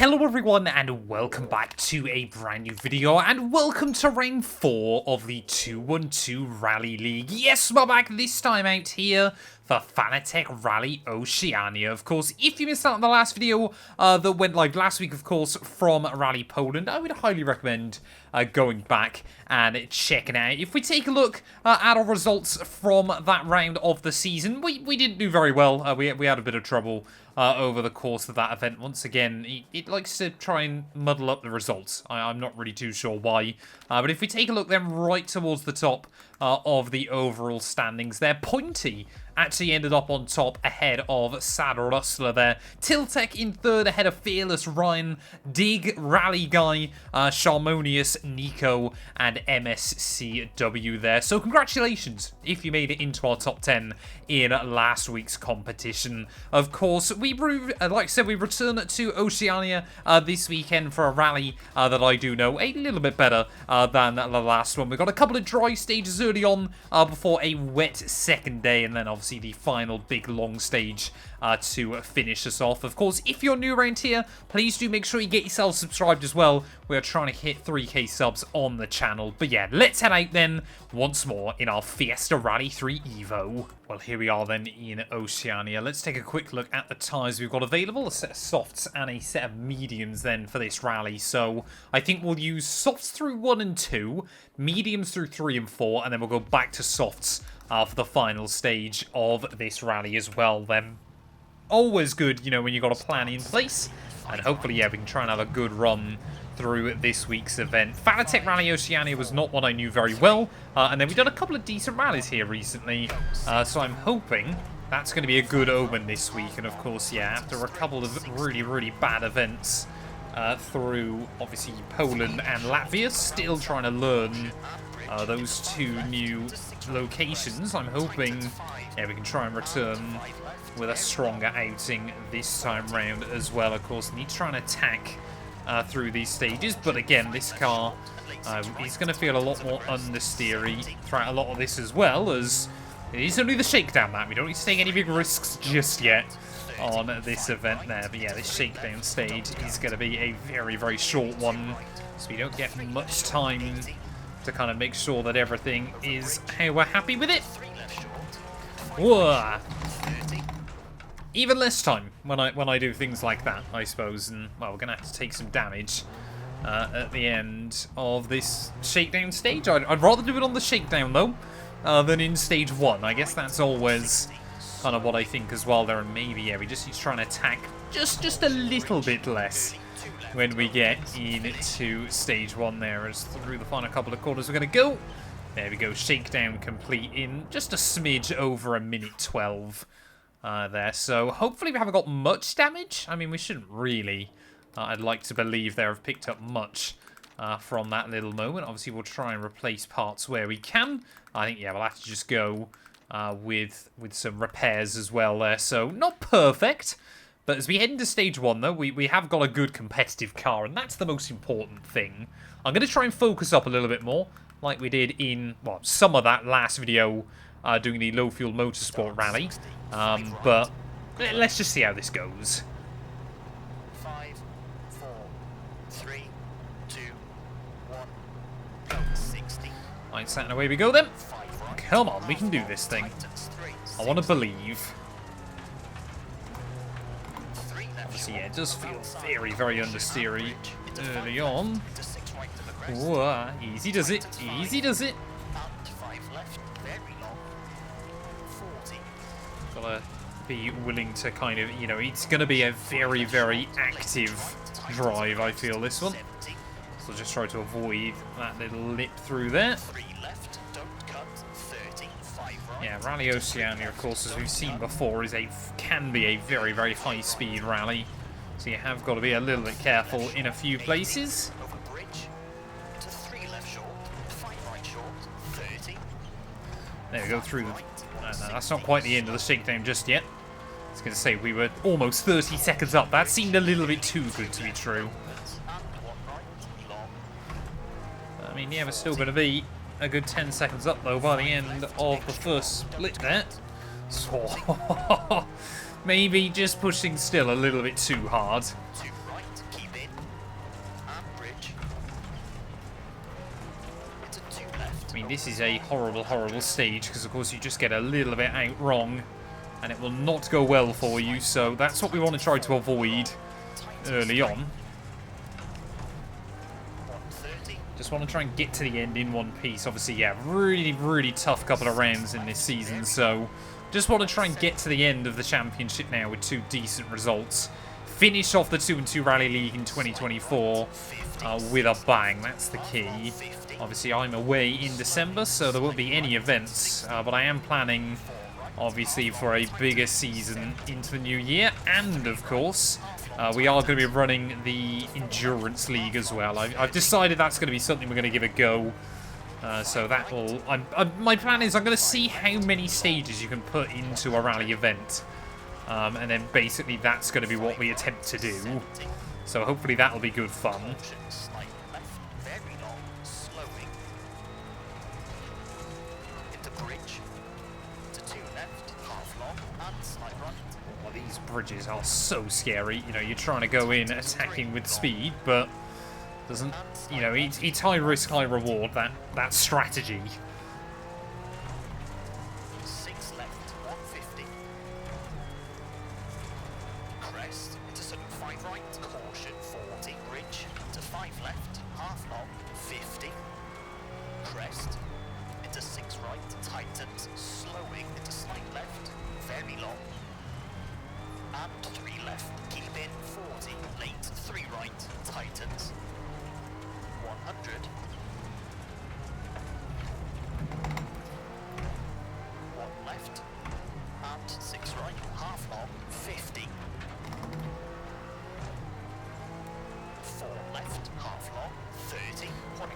Hello everyone and welcome back to a brand new video and welcome to round 4 of the 212 Rally League. Yes, we're back this time out here for Fanatec Rally Oceania. Of course, if you missed out on the last video that went live last week, of course, from Rally Poland, I would highly recommend going back and checking out. If we take a look at our results from that round of the season, we didn't do very well. We had a bit of trouble over the course of that event. Once again, it likes to try and muddle up the results. I'm not really too sure why. But if we take a look then right towards the top of the overall standings there, Pointy actually ended up on top ahead of Sad Rustler there. Tiltec in third ahead of Fearless Ryan, Dig, Rally Guy, Charmonious, Nico, and MSCW there. So congratulations if you made it into our top 10 in last week's competition. Of course, like I said, we return to Oceania this weekend for a rally that I do know a little bit better than the last one. We've got a couple of dry stages early on before a wet second day, and then obviously the final big long stage to finish us off. Of course, if you're new around here, please do make sure you get yourself subscribed as well. We're trying to hit 3k subs on the channel. But yeah, let's head out then once more in our Fiesta Rally 3 Evo. Well, here we are then in Oceania. Let's take a quick look at the tyres we've got available. A set of softs and a set of mediums then for this rally. So I think we'll use softs through 1 and 2, mediums through 3 and 4, and then we'll go back to softs for the final stage of this rally as well then. Always good, you know, when you've got a plan in place. And hopefully, yeah, we can try and have a good run through this week's event. Fanatec Rally Oceania was not one I knew very well. And then we've done a couple of decent rallies here recently. So I'm hoping that's going to be a good omen this week. And of course, yeah, after a couple of really, really bad events through, obviously, Poland and Latvia, still trying to learn those two new locations. I'm hoping, yeah, we can try and return with a stronger outing this time round as well. Of course, need to try and attack through these stages, but again, this car is going to feel a lot more understeery throughout a lot of this, as well as it is only the Shakedown map. We don't need to take any big risks just yet on this event there. But yeah, this Shakedown stage is going to be a very, very short one, so we don't get much time to kind of make sure that everything is how we're happy with it. Whoa. Even less time when I do things like that, I suppose. And, well, we're going to have to take some damage at the end of this Shakedown stage. I'd rather do it on the Shakedown, though, than in stage 1. I guess that's always kind of what I think as well there. And maybe, yeah, we just need to try and attack just a little bit less when we get into stage 1 there. As through the final couple of quarters we're going to go. There we go, Shakedown complete in just a smidge over a minute 12. There, so hopefully we haven't got much damage. I mean, we shouldn't really. I'd like to believe they have picked up much from that little moment. Obviously, we'll try and replace parts where we can. I think, yeah, we'll have to just go with some repairs as well there. So, not perfect, but as we head into stage 1, though, we have got a good competitive car, and that's the most important thing. I'm going to try and focus up a little bit more, like we did in, well, some of that last video doing the low-fuel motorsport rally. But let's just see how this goes. 5, 4, 3, 2, 1, go 60. Right, set and away we go then. Come on, we can do this thing. I want to believe. Obviously, yeah, it does feel very, very understeery early on. Whoa, easy does it, easy does it. Gotta be willing to kind of, you know, it's going to be a very, very active drive, I feel, this one. So just try to avoid that little lip through there. Yeah, Rally Oceania, of course, as we've seen before, can be a very, very high-speed rally. So you have got to be a little bit careful in a few places. There we go, through the... No, that's not quite the end of the Shakedown just yet. I was going to say, we were almost 30 seconds up. That seemed a little bit too good to be true. I mean, yeah, we're still going to be a good 10 seconds up, though, by the end of the first split there. So, maybe just pushing still a little bit too hard. I mean, this is a horrible, horrible stage because, of course, you just get a little bit out wrong and it will not go well for you. So that's what we want to try to avoid early on. Just want to try and get to the end in one piece. Obviously, yeah, really, really tough couple of rounds in this season. So just want to try and get to the end of the championship now with 2 decent results. Finish off the 2-2 Rally League in 2024 with a bang. That's the key. Obviously, I'm away in December, so there won't be any events. But I am planning, obviously, for a bigger season into the new year. And, of course, we are going to be running the Endurance League as well. I've decided that's going to be something we're going to give a go. So that will... my plan is I'm going to see how many stages you can put into a rally event. And then basically that's going to be what we attempt to do. So hopefully that will be good fun. Well, these bridges are so scary. You know, you're trying to go in attacking with speed, but doesn't, you know, it's high risk, high reward, that strategy. 6 left, 150. Crest into sudden 5 right, caution 40, bridge to 5 left, half long 50. Crest into 6 right, tightens, slowing into slight left, very long. And 3 left, keep in 40, late 3 right, tightens. 100. One left, and 6 right, half long, 50. 4 left, half long, 30.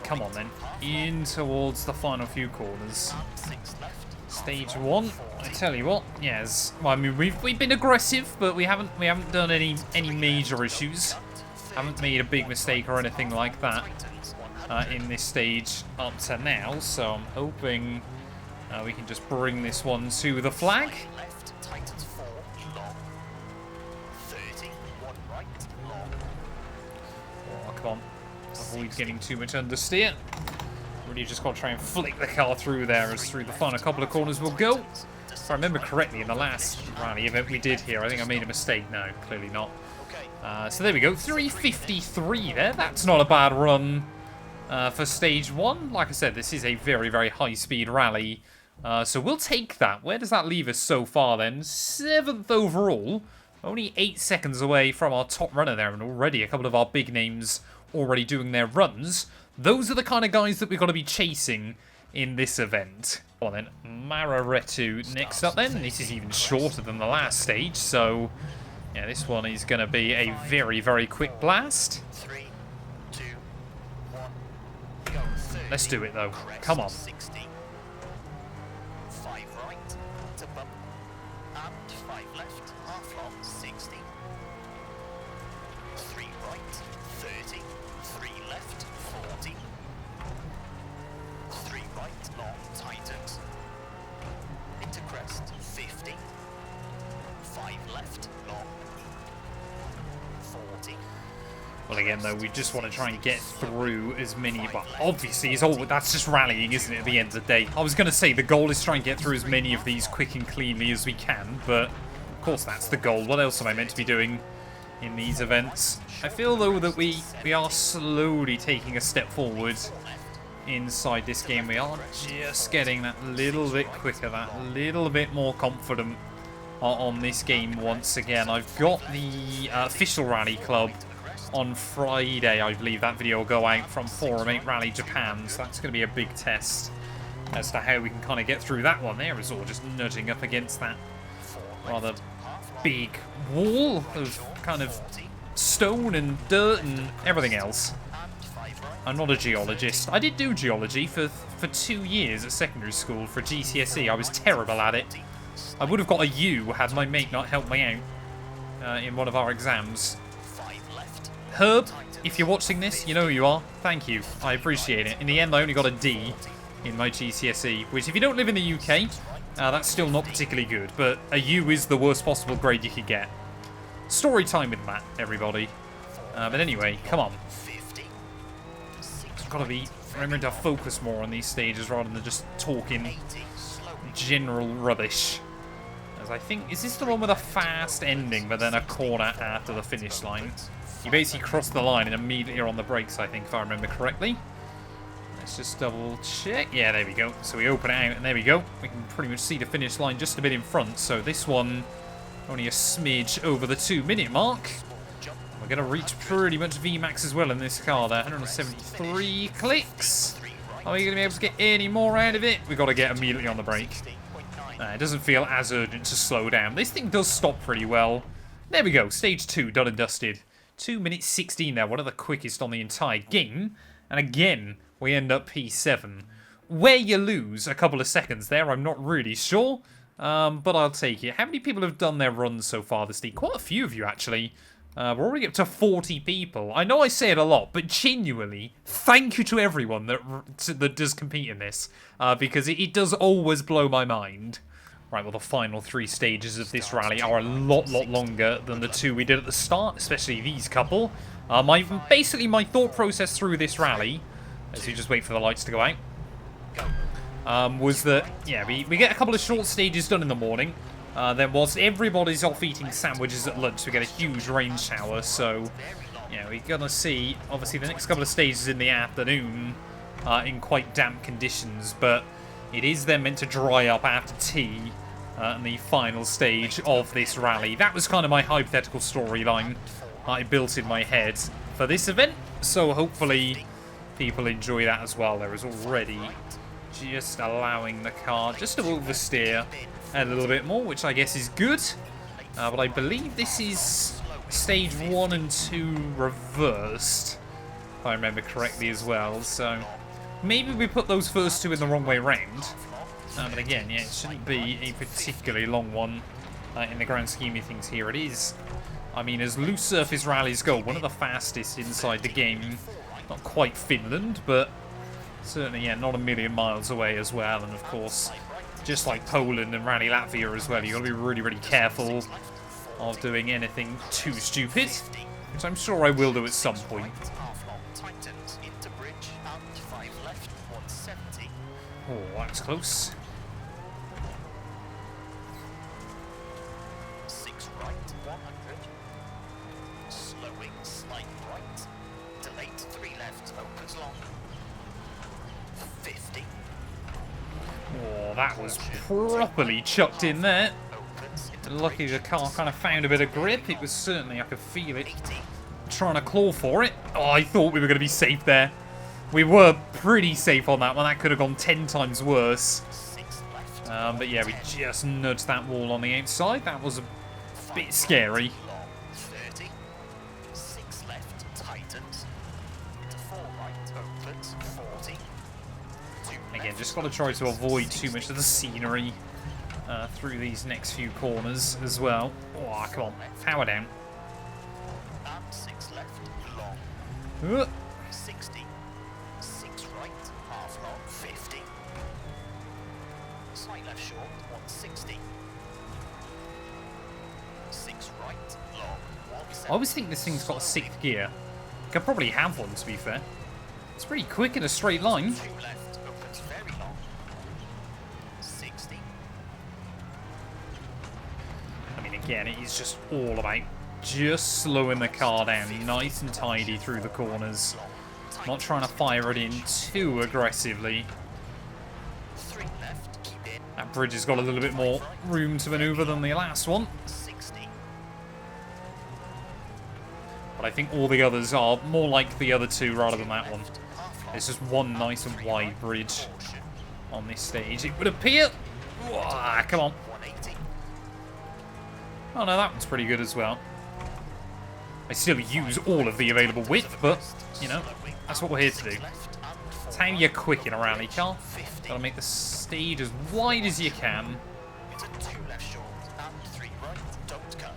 Come on then, in towards the final few corners. And 6 left. Stage 1, I tell you what, yes. Well, I mean, we've been aggressive, but we haven't done any major issues. Haven't made a big mistake or anything like that in this stage up to now. So I'm hoping we can just bring this one to the flag. Left, tightens 4, long. 30, 1 right, long. Oh, come on. Avoid getting too much understeer. Really just got to try and flick the car through there as through the final couple of corners will go. If I remember correctly, in the last rally event we did here, I think I made a mistake. No, clearly not. So there we go, 353 there. That's not a bad run for stage 1. Like I said, this is a very, very high-speed rally. So we'll take that. Where does that leave us so far then? 7th overall. Only 8 seconds away from our top runner there, and already a couple of our big names already doing their runs. Those are the kind of guys that we've got to be chasing in this event. Well then, Mareretu next up then. This is even shorter than the last stage, so yeah, this one is going to be a very, very quick blast. 3, 2, 1, go. 30. Let's do it though. Come on. 60. 5 right to bump, and 5 left, half long, 60. 3 right, 30. 3 left, 40. 3 right, long, tightens. Into crest, 50. 5 left, long. 40. Well, again, though, we just want to try and get through as many, but obviously, that's just rallying, isn't it, at the end of the day? I was going to say the goal is to try and get through as many of these quick and cleanly as we can, but of course that's the goal. What else am I meant to be doing in these events? I feel, though, that we are slowly taking a step forward inside this game. We are just getting that little bit quicker, that little bit more confident on this game once again. I've got the official rally club on Friday. I believe that video will go out from Forum 8 Rally Japan, so that's going to be a big test as to how we can kind of get through that one. There is all just nudging up against that rather big wall of kind of stone and dirt and everything else. I'm not a geologist. I did do geology for 2 years at secondary school for GCSE. I was terrible at it. I would have got a U had my mate not helped me out in one of our exams. Herb, if you're watching this, you know who you are. Thank you. I appreciate it. In the end, I only got a D in my GCSE, which if you don't live in the UK, that's still not particularly good, but a U is the worst possible grade you could get. Story time with Matt, everybody. But anyway, come on. Got to be remembering to focus more on these stages rather than just talking 80, slowing. general rubbish. As I think, is this the one with a fast ending but then a corner after the finish line? You basically cross the line and immediately you're on the brakes, I think, if I remember correctly. Let's just double check. Yeah, there we go. So we open it out and there we go. We can pretty much see the finish line just a bit in front. So this one, only a smidge over the 2-minute mark. We're going to reach pretty much VMAX as well in this car there. 173 clicks. Are we going to be able to get any more out of it? We've got to get immediately on the brake. It doesn't feel as urgent to slow down. This thing does stop pretty well. There we go. Stage 2, done and dusted. 2 minutes 16 there. One of the quickest on the entire game. And again, we end up P7. Where you lose a couple of seconds there, I'm not really sure. But I'll take it. How many people have done their runs so far this week? Quite a few of you, actually. We're already up to 40 people. I know I say it a lot, but genuinely, thank you to everyone that does compete in this. Because it does always blow my mind. Right, well, the final 3 stages of this rally are a lot longer than the 2 we did at the start, especially these couple. Basically, my thought process through this rally, as you just wait for the lights to go out, was that, yeah, we get a couple of short stages done in the morning. Then whilst everybody's off eating sandwiches at lunch, we get a huge rain shower. So, yeah, we're going to see, obviously, the next couple of stages in the afternoon in quite damp conditions. But it is then meant to dry up after tea in the final stage of this rally. That was kind of my hypothetical storyline I built in my head for this event. So hopefully people enjoy that as well. There is already just allowing the car just to oversteer a little bit more, which I guess is good. But I believe this is stage 1 and 2 reversed, if I remember correctly as well. So maybe we put those first 2 in the wrong way round. But again, yeah, it shouldn't be a particularly long one in the grand scheme of things here. It is, I mean, as loose surface rallies go, one of the fastest inside the game. Not quite Finland, but certainly, yeah, not a million miles away as well. And of course, just like Poland and Rally Latvia as well, you've got to be really careful of doing anything too stupid, which I'm sure I will do at some point. Oh, that's close. 6 right, 100. Slowing, slight right. Delayed 3 left, opens long. 50. Oh, that was properly chucked in there. Lucky the car kind of found a bit of grip. It was certainly, I could feel it, trying to claw for it. Oh, I thought we were going to be safe there. We were pretty safe on that one. That could have gone 10 times worse. But yeah, we just nudged that wall on the outside. That was a bit scary. 30. 6 left, tightens. To 4 right, opens. 40. Again, just got to try to avoid too much of the scenery through these next few corners as well. Oh, come on. Power down. And 6 left, long. 60. 6 right, half long, 50. Slight left short, 160. 6 right, long, 170. I always think this thing's got a 6th gear. Could probably have one, to be fair. It's pretty quick in a straight line. 2 left, opens very long. 60. I mean, again, it is just all about just slowing the car down nice and tidy through the corners. Not trying to fire it in too aggressively. 3 left, keep in. That bridge has got a little bit more room to maneuver than the last one. 60. But I think all the others are more like the other 2 rather than that one. There's just one nice and wide bridge on this stage, it would appear. Whoa, come on. 180. Oh no, that one's pretty good as well. I still use all of the available width, but, you know, that's what we're here to do. It's how you're quick in a rally car. Gotta make the stage as wide as you can. Into 2 left short and 3 right, don't cut.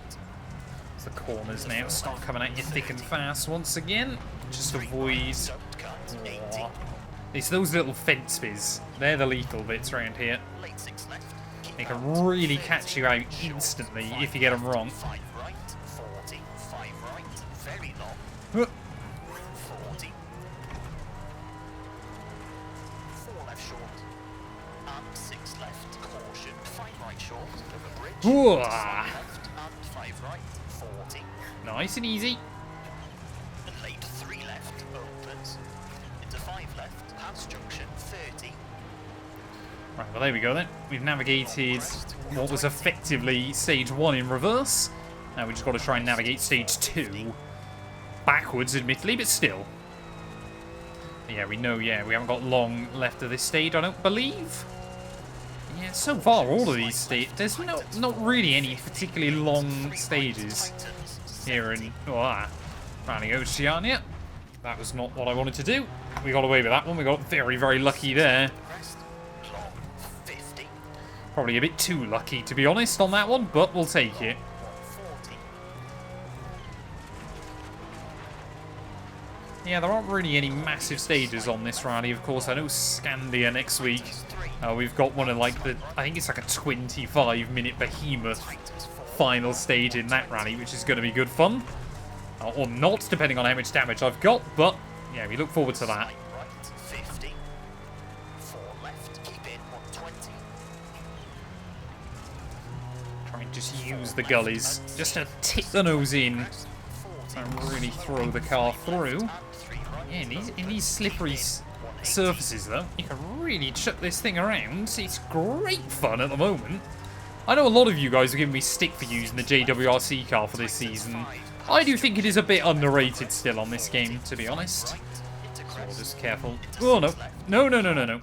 As the corners now start coming at you thick and fast once again. Just avoid... Don't cut, 80. Oh, it's those little fence biz. They're the lethal bits around here. Late 6 left. They can really catch you out instantly if you get them wrong. 5 right, 40. 5 right, very long. 40. caution, 5 right short, over bridge, Ooh. left, and 5 right, 40. Nice and easy. And late 3 left, opens, into 5 left, past junction, 30. Right, well there we go then. We've navigated what was effectively stage 1 in reverse. Now we just got to try and navigate stage 2 backwards, admittedly, but still. Yeah, we know, yeah, we haven't got long left of this stage, I don't believe. Yeah, so far, all of these stages, there's not really any particularly long stages here in Rally Oceania. That was not what I wanted to do. We got away with that one. We got very, very lucky there. Probably a bit too lucky, to be honest, on that one, but we'll take it. Yeah, there aren't really any massive stages on this rally, of course. I know Scandia next week. We've got one of like I think it's like a 25-minute behemoth final stage in that rally, which is going to be good fun. Or not, depending on how much damage I've got, but yeah, we look forward to that. Try and just use the gullies, just to tip the nose in and really throw the car through. Yeah, in these slippery surfaces, though, you can really chuck this thing around. It's great fun at the moment. I know a lot of you guys are giving me stick for using the JWRC car for this season. I do think it is a bit underrated still on this game, to be honest. So just careful. Oh, no. No, no, no, no, no.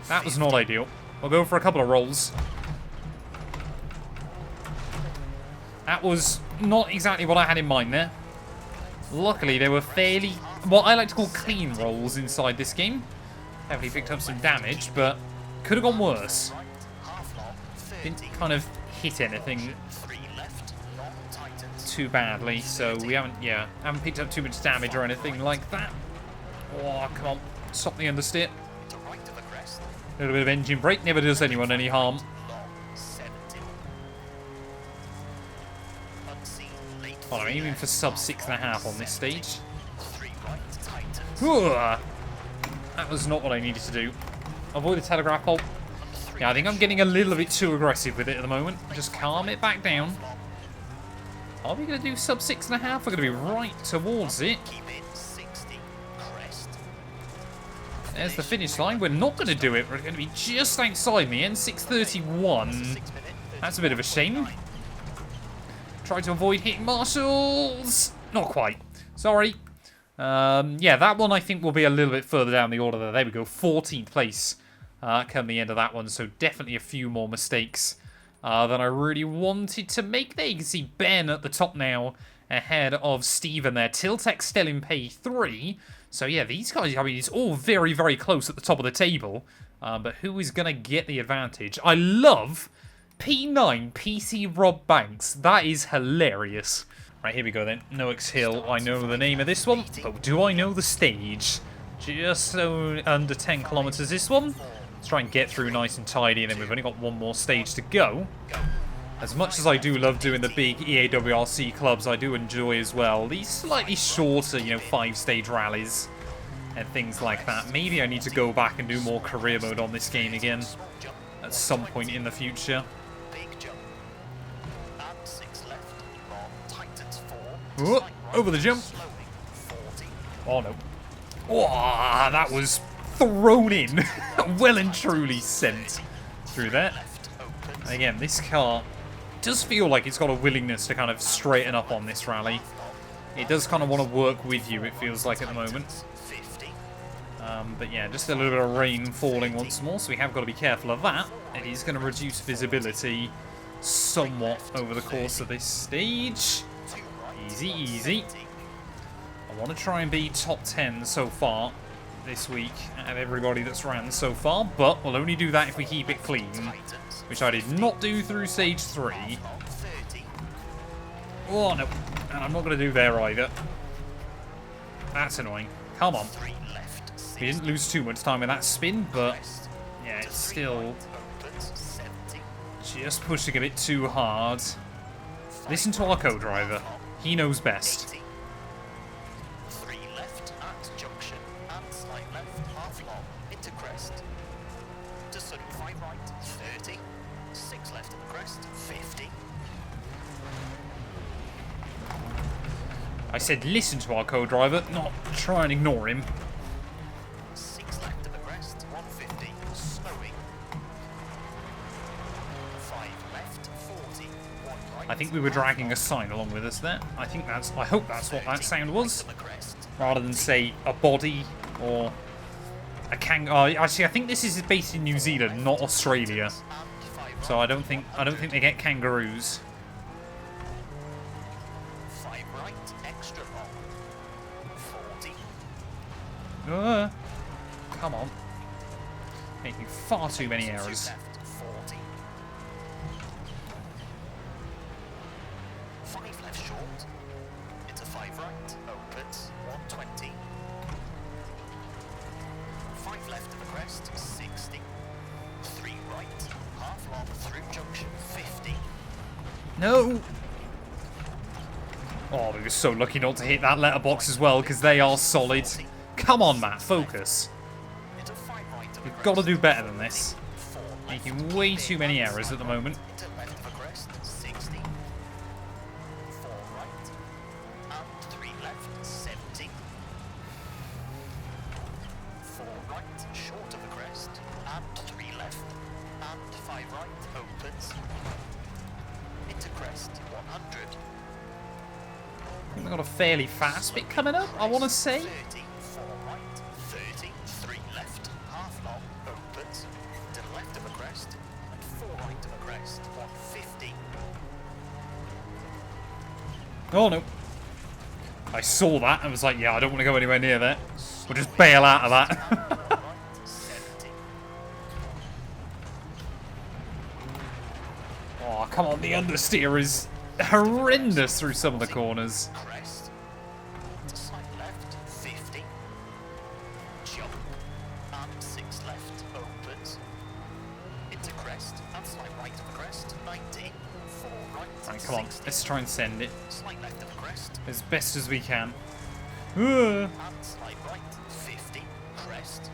That was not ideal. We'll go for a couple of rolls. That was not exactly what I had in mind there. Luckily, they were fairly, what I like to call clean rolls inside this game. Definitely picked up some damage, but could have gone worse. Didn't kind of hit anything too badly, so we haven't picked up too much damage or anything like that. Oh, come on. Stop the understeer. A little bit of engine brake never does anyone any harm. Well, I'm aiming for sub 6.5 on this stage. Ooh, that was not what I needed to do. Avoid the telegraph pole. Yeah, I think I'm getting a little bit too aggressive with it at the moment. Just calm it back down. Are we going to do sub 6.5? We're going to be right towards it. There's the finish line. We're not going to do it. We're going to be just outside me. N631. That's a bit of a shame. Try to avoid hitting marshals. Not quite. Sorry. Yeah, that one I think will be a little bit further down the order there. There we go. 14th place come the end of that one. So definitely a few more mistakes than I really wanted to make there. You can see Ben at the top now ahead of Steven there. Tiltek still in P3. So yeah, these guys, I mean, it's all very, very close at the top of the table. But who is going to get the advantage? I love P9 PC Rob Banks. That is hilarious. Right, here we go then. Noakes Hill. I know the name of this one, but do I know the stage? Just so under 10 kilometers this one. Let's try and get through nice and tidy, and then we've only got one more stage to go. As much as I do love doing the big EA WRC clubs, I do enjoy as well these slightly shorter, 5-stage rallies and things like that. Maybe I need to go back and do more career mode on this game again at some point in the future. Oh, over the jump. Oh no. Oh, that was thrown in. Well and truly sent through there. And again, this car does feel like it's got a willingness to kind of straighten up on this rally. It does kind of want to work with you, it feels like at the moment. But yeah, just a little bit of rain falling once more, so we have got to be careful of that. It is going to reduce visibility somewhat over the course of this stage. Easy, easy. I want to try and be top 10 so far this week out of everybody that's ran so far, but we'll only do that if we keep it clean, which I did not do through stage 3. Oh, no. And I'm not going to do there either. That's annoying. Come on. We didn't lose too much time with that spin, but yeah, it's still just pushing a bit too hard. Listen to our co-driver. He knows best. 3 left at junction and slight left, half long into crest. to sudden 5 right, 30. 6 left of the crest, 50. I said listen to our co-driver, not try and ignore him. 6 left of the crest, 150. Slowing. 5 left, 40. 1 right. I think we were dragging a sign along with us there. I hope that's what that sound was. Right of the crest. Rather than say a body or a kangaroo. Actually, I think this is based in New Zealand, not Australia. And 5 right. So I don't think they get kangaroos. 5 right, extra long. 40. Come on. Making far too many 2 errors. left, 40. 5 left short. Into 5 right, opens, 120. 5 left of the crest, 60. 3 right, half long through junction, 50. No! Oh, we were so lucky not to hit that letterbox as well, because they are solid. Come on, Matt, focus. Into 5 right of the We've crest, got to do better than this. 4 left, Making way too many errors at the moment. into left of the crest, 60. 4 right, and 3 left, 70. 4 right, short of the crest, and 3 left, and 5 right, opens. Into crest, 100. We've got a fairly fast bit coming up, I want to say. 30, 4 right, 30, 3 left, half long, opens. To the left of the crest, and 4 right of the crest, 150. Oh, no. I saw that and was like, yeah, I don't want to go anywhere near that. We'll just bail out of that. Right, 70. Oh, come on, the understeer is horrendous through some of the corners. Crest. To side left, 50. Jump. And 6 left, opens. Into crest, and slight right of the crest, 90. 4 right, Right, come on, 60. let's try and send it Slight left of the crest, as best as we can. and slight right, 50. Crest.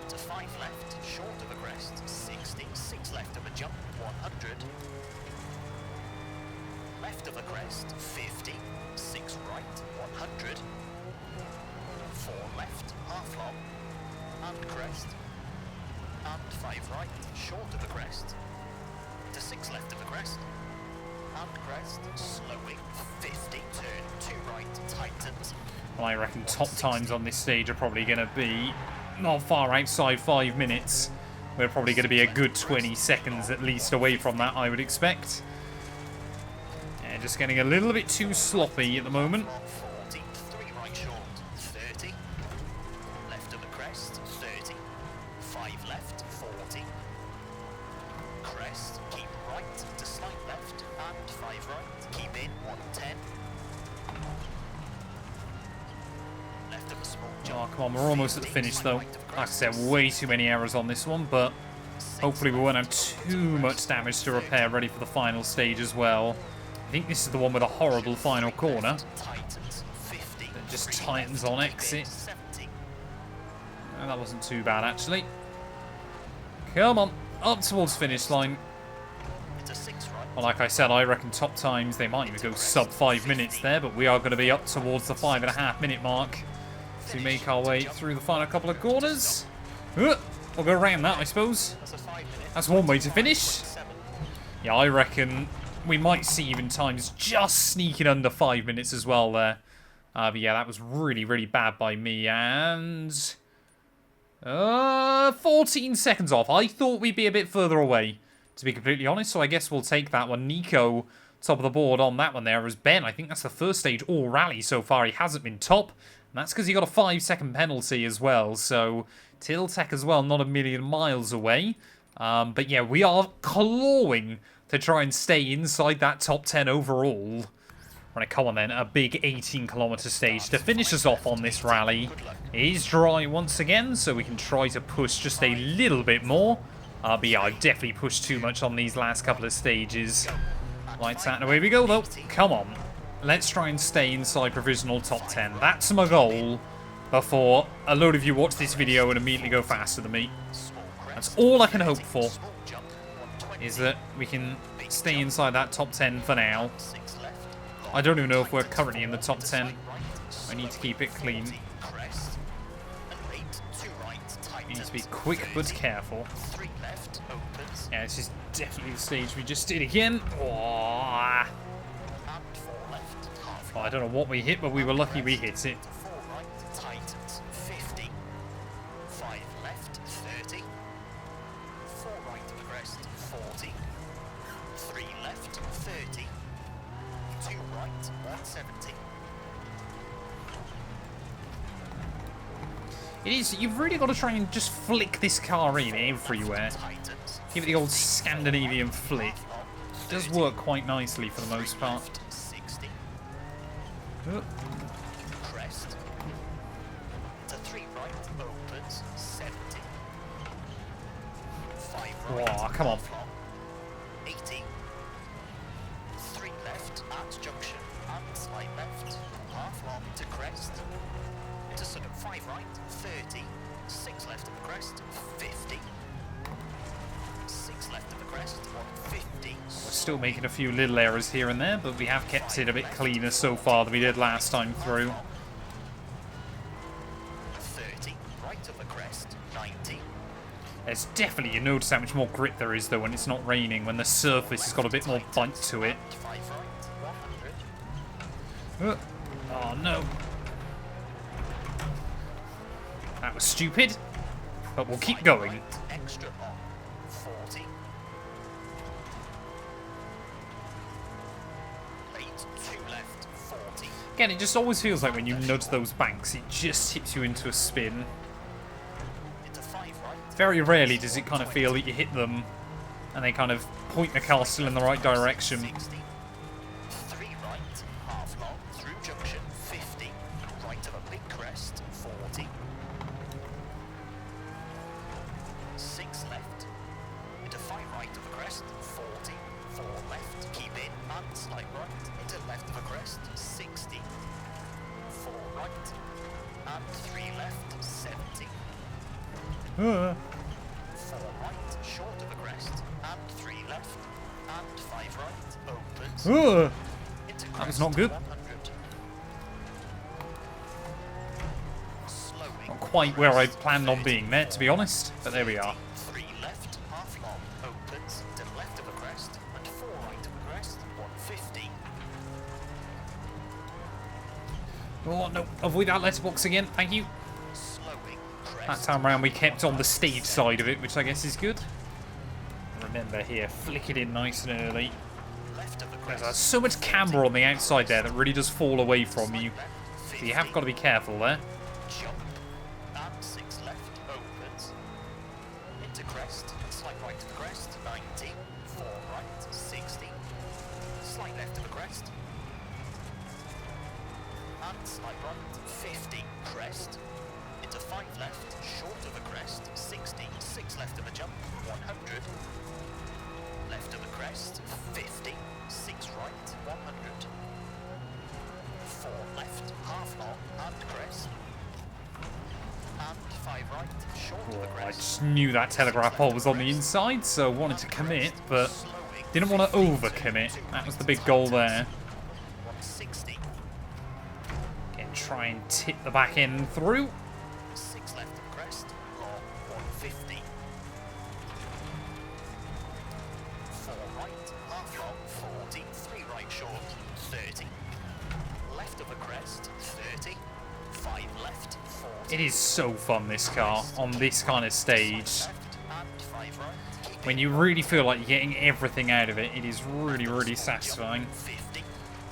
To 5 left, short of the crest, 60. 6 left of a jump, 100. Left of the crest, 50. 6 right, 100. 4 left, half long, and crest. And 5 right, short of the crest. To 6 left of the crest. And crest, slowing, 50. Turn 2 right, tightens. Well, I reckon top times on this stage are probably going to be not far outside 5 minutes. We're probably going to be a good 20 seconds at least away from that, I would expect. Yeah, just getting a little bit too sloppy at the moment. Long 40, 3 right short, 30. Left of the crest, 30. 5 left, 40. Crest, keep right to slight left, and 5 right, keep in, 110. Left of a small jump. Oh, come on, we're almost at the 50, finish slight though. right of the Like I crest, said, way too many errors on this one, but 6 hopefully we won't have left, too much damage to repair ready for the final stage as well. I think this is the one with a horrible final corner. Tightens, 50. That just 3 tightens left, on keep in, exit. 70. Oh, that wasn't too bad actually. Come on, up towards finish line. Into 6 right. Well, like I said, I reckon top times, they might even go sub 5 minutes there, but we are going to be up towards the 5.5 minute mark to make our way through the final couple of corners. We'll go around that, I suppose. That's a 5 minute. That's one way to finish. 27. Yeah, I reckon we might see even times just sneaking under 5 minutes as well there. But yeah, that was really, really bad by me. And 14 seconds off. I thought we'd be a bit further away, to be completely honest. So I guess we'll take that one. Nico, top of the board on that one there, as Ben. I think that's the first stage all rally so far. He hasn't been top. And that's because he got a 5-second penalty as well. So Tiltech as well, not a million miles away. But yeah, we are clawing to try and stay inside that top 10 overall. Right, come on then, a big 18-kilometer stage to finish us off on this rally. It is dry once again, so we can try to push just a little bit more. But yeah, I've definitely pushed too much on these last couple of stages. Lights out and away we go though. Come on. Let's try and stay inside provisional top 10. That's my goal before a load of you watch this video and immediately go faster than me. Small That's all I can hope for, is that we can stay inside that top 10 for now. I don't even know if we're currently in the top 10. I need to keep it clean. We need to be quick but careful. Yeah, this is definitely the stage we just did again. Oh, I don't know what we hit, but we were lucky we hit it. It is, you've really got to try and just flick this car in everywhere. Give it the old Scandinavian flick. It does work quite nicely for the most part. Oh. Oh, come on. 80. 3 left at junction and slight left. Half long to crest. Into sort of 5 right, 30. 6 left of the crest, 50. 6 left of the crest, 150. We're still making a few little errors here and there, but we have kept it a bit cleaner so far than we did last time through. 30. Right of the crest, 90. There's definitely, you notice how much more grip there is though when it's not raining, when the surface has got a bit more bite to it. 5 right, 100. Oh no. That was stupid, but we'll keep going. Extra on 40. Late 2 left 40. Again, it just always feels like when you nudge those banks, it just tips you into a spin. Into 5 right. Very rarely does it kind of feel that you hit them and they kind of point the car still in the right direction. 60. 3 right, half long through junction 50. Right of a big crest 40. 6 left. Into 5 right of a crest 40. 4 left. Keep in and slight right. Into left of a crest 60. 4 right. And 3 left 70. 4 right, short of a crest, and 3 left, and 5 right, opens. Into That was crest not good. 100. Slowing. Not quite where I planned on being there, to be honest, but there we are. 3 left, half long, opens, to left of a crest, and 4 right of a crest, 150. Oh no, avoid that letterbox again, thank you. Slowing, That crest. time round we kept on the stage side of it, which I guess is good. Remember here, flick it in nice and early. Left of the There's crest. so much camber on the outside there that really does fall away from you. So you have got to be careful there. Jump. And 6 left, opens. Into crest, slight right of the crest, 90. 4 right, 60. Slight left of the crest. And slight right, 50. Crest. Into 5 left, short of a crest, 60. 6 left of a jump, 100. Left of a crest, 50. 6 right, 100. 4 left, half long, and crest. And 5 right, short of the I crest. just knew that telegraph pole was on the inside, so wanted to commit, but didn't want to over-commit. That was the big goal there. 160. Again, try and tip the back end through. 6 left of crest, long, 150. 4 right, half long, 40. 3 right short, 30. Left of a crest, 30. 5 left, 40. It is so fun, this car, on this kind of stage. Left and 5 right. Keep When you really feel like you're getting everything out of it, it is really, really satisfying. 50.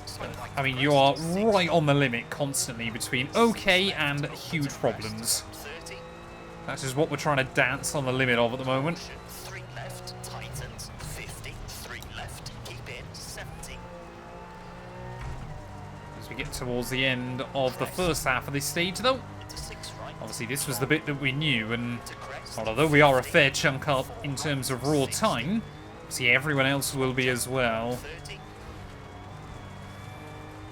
Slight right I mean, you are right on the limit constantly between okay and huge problems. 30. That is what we're trying to dance on the limit of at the moment. 3 left, tightens, 50. 3 left, keep in, 70. As we get towards the end of the first half of this stage, though, Into 6 right. obviously this was the bit that we knew, and To crest. although we are a fair chunk up in terms of raw time, see everyone else will be as well. 30.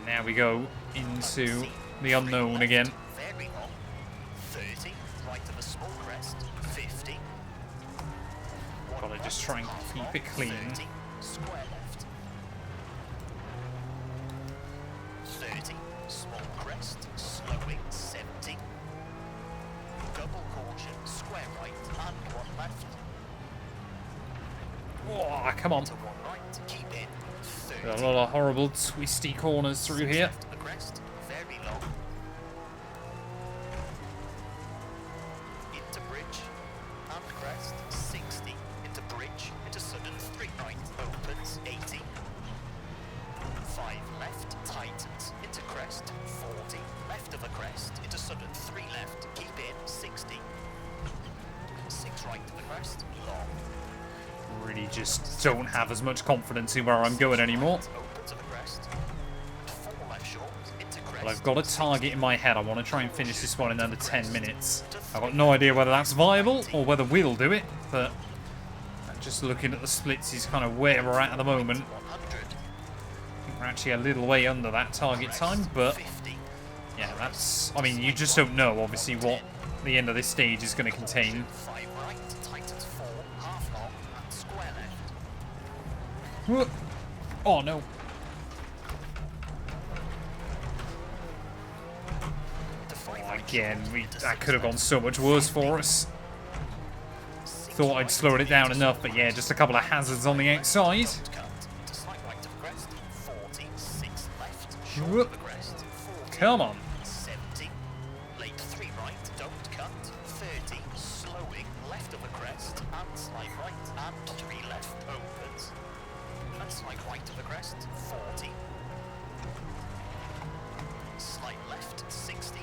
Now we go into the unknown again. Very long. 30. Right of a small crest. 50. Gotta just try and keep it clean. 30, square left. 30, small crest, slowing, 70. Double caution, square right, and one left. Oh, come on. To one right, keep in. 30. Got a lot of horrible twisty corners through here. Left of the crest, very long. Into bridge, and crest, 60. Into bridge, into sudden, 3 right, opens, 80. 5 left, tightens, into crest, 40. Left of the crest, into sudden, 3 left, keep in, 60. 6 right of the crest, long. Really just don't have as much confidence in where I'm going anymore. Open to the crest. 4 left short, into crest. Well, I've got a target in my head. I want to try and finish this one in under 10 minutes. I've got no idea whether that's viable or whether we'll do it, but just looking at the splits is kind of where we're at the moment. 100. I think we're actually a little way under that target time, but 50. yeah, that's... I mean, you just don't know, obviously, what the end of this stage is going to contain. 5 right, tightens 4, half long, and square left. Oh, no. To 5 Oh, right again, short, that could have gone so much worse for us. Thought I'd slowed it down enough, but yeah, just a couple of hazards on the outside. cut. To slight right of the crest, 40, 6 left, short Whoop. of the crest, 40. Come on. 70, late 3 right, don't cut, 30, slowing, left of the crest, and slight right, and 3 left, opens, and slight right of the crest, 40, slight left, 60,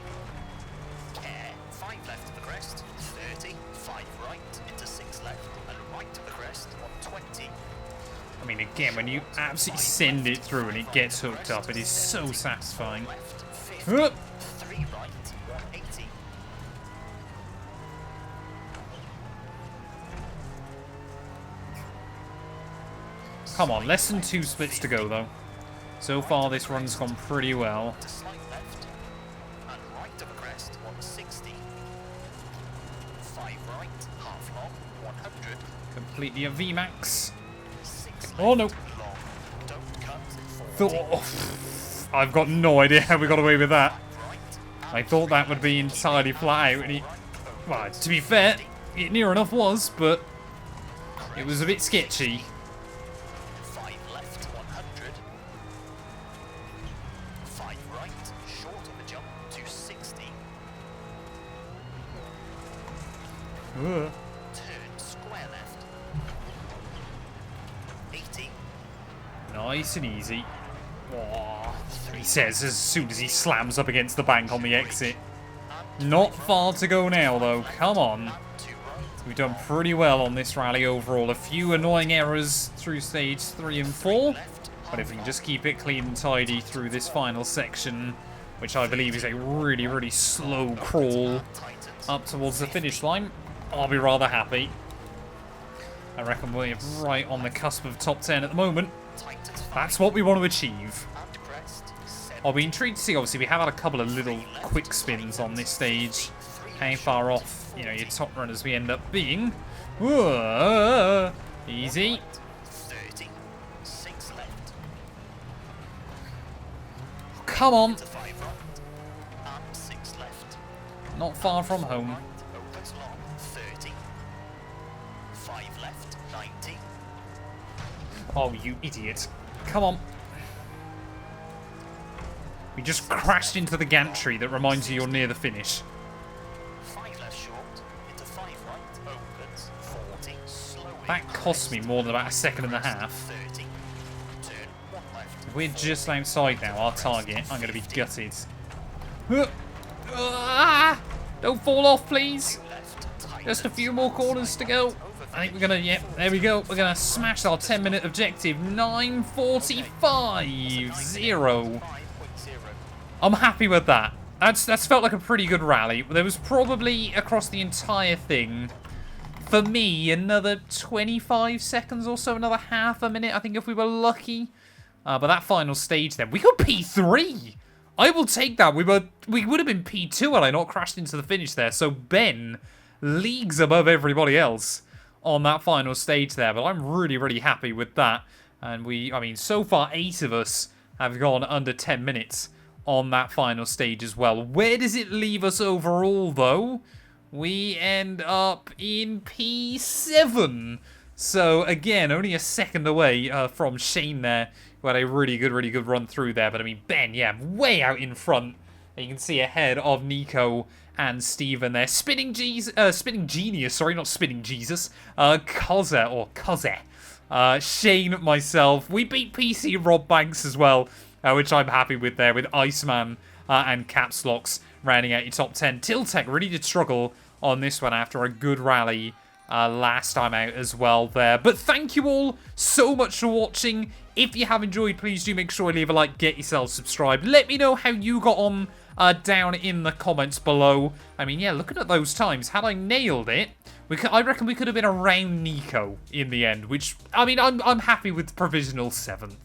care, 5 left of the crest, 30, 5 right, into 6 left, and right of the crest, 120, I mean, again, when you absolutely send it through and it gets hooked up, it is so satisfying. left, 50, Whoop. 3 right, 180, Come on, less than 2 splits to go, though. So far, this run's gone pretty well. to slight left, and right of the crest, 160, 5 right, half long, 100, Completely a VMAX. 6 Oh, no. left, long, don't cut, 40, Oh, I've got no idea how we got away with that. right, I thought that would be entirely flat out. And he, well, to be fair, it near enough was, but it was a bit sketchy. 5 left, 100, 5 right, short of the jump, 260, Ugh. turn square left, 80, Nice and easy. Oh, he says as soon as he slams up against the bank on the exit. Not far to go now, though. Come on. 2 right, We've done pretty well on this rally overall. A few annoying errors through stage 3 and 4. left, But if we can just keep it clean and tidy through this final section, which I believe is a really, really slow crawl tightens, up towards the finish line, I'll be rather happy. I reckon we're right on the cusp of top 10 at the moment. tightens 5, That's what we want to achieve. and crest, 7, I'll be intrigued to see, obviously, we have had a couple of little quick spins on this stage. How far off, you know, your top runners we end up being. Whoa, easy. 30, 6 left, Come on. to 5 right, and 6 left, Not far from home. right, opens long, 30, 5 left, 90, Oh, you idiot. Come on. We just crashed into the gantry that reminds you you're near the finish. 5 left short, into 5 right, opens, 40, slowing, That cost me more than about a second and a half. 30, turn 1 left, If we're just outside now, our target, I'm going to be gutted. Don't fall off, please. left, tight, Just a few more corners to go. I think we're going to, yep, there we go. We're going to smash our 10-minute objective. 9:45.0. 5.0. I'm happy with that. That's felt like a pretty good rally. There was probably, across the entire thing, for me, another 25 seconds or so, another half a minute, I think, if we were lucky. But that final stage then, we got P3! I will take that. We would have been P2 had I not crashed into the finish there. So Ben, leagues above everybody else on that final stage there, but I'm really, really happy with that. And I mean, so far 8 of us have gone under 10 minutes on that final stage as well. Where does it leave us overall, though? We end up in P7. So, again, only a second away from Shane there, who had a really good run through there. But, I mean, Ben, yeah, way out in front. You can see ahead of Nico and Steven there. Spinning Genius, sorry, not Spinning Jesus. Koze. Shane, myself. We beat PC Rob Banks as well, which I'm happy with there, with Iceman and Caps Locks rounding out your top 10. Tiltech really did struggle on this one after a good rally last time out as well there. But thank you all so much for watching. If you have enjoyed, please do make sure to leave a like, get yourself subscribed. Let me know how you got on down in the comments below. I mean, yeah, looking at those times, had I nailed it, I reckon we could have been around Nico in the end, which, I mean, I'm happy with provisional 7th.